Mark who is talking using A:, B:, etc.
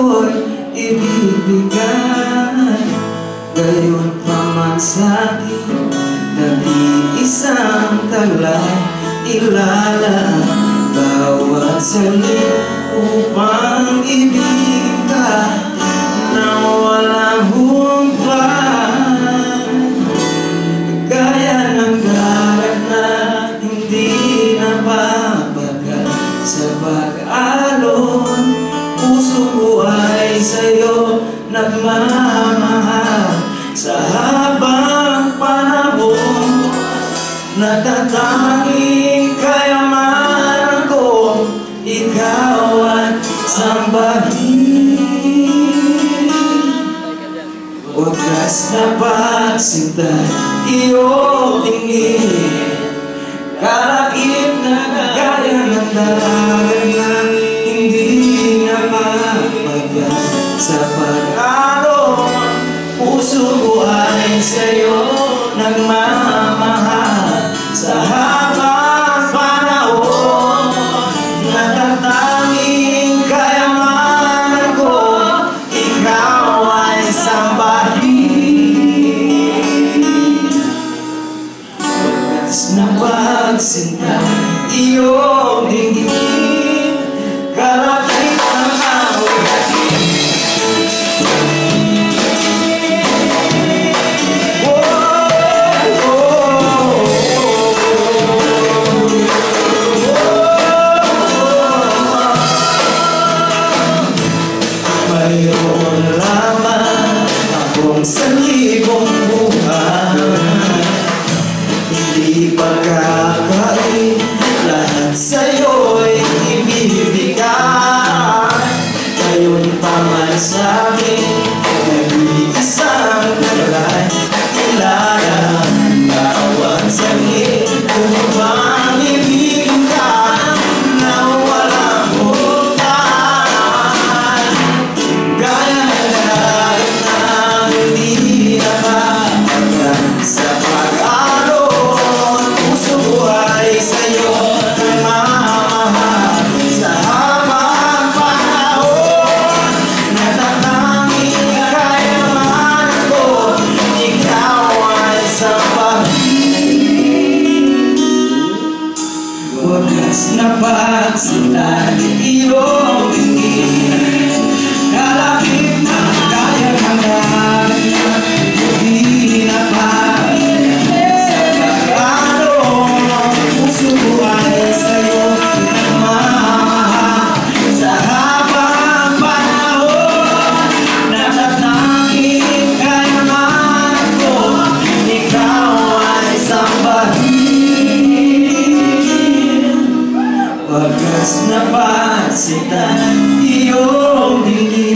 A: sa'yo'y ibibigay. Gayon pa man sa'kin, nag-iisang taglay, ilalaan bawat salit upang ibigin ka na walang humpay. Gaya ng dagat na hindi napapagal sa pag-alon, puso ko ay sa'yo nagmamahal. Sa habang panahon, natatanging kayamanan ko, ikaw at sambahin. Wagas na pagsinta, iyong tingin, kalakip na gaya ng dagat na hindi napapagal sa pag-alon, puso ko ay sa'yo nagmamahal. Sa habang panahon, natatanging kayamanan ko, ikaw ay sambahin. Wagas na pagsinta, iyong dinggin, kalakip ng awit. Mayroon lamang akong salibong buhay, hindi pagkakain, lahat sa'yo'y ibibigay. Ngayon pa man sa'kin, nag-iisang taglay, ilalaan bawat salit upang ibigin ka na walang humpay. Gaya ng dagat na hindi napapagal sa pag-alon, puso ko ay sa'yo nagmamahal. Sa habang panahon, natatanging kayamanan ko, ikaw ay sambahin. Wagas na pagsinta, iyong tingin, kalakip na gaya ng dagat na hindi napapagal sa pag-alon, puso ko ay sa'yo nagmamahal. Sa habang panahon, natatanging kayamanan ko, ikaw ay sambahin. Wagas na pagsinta, iyong tingin,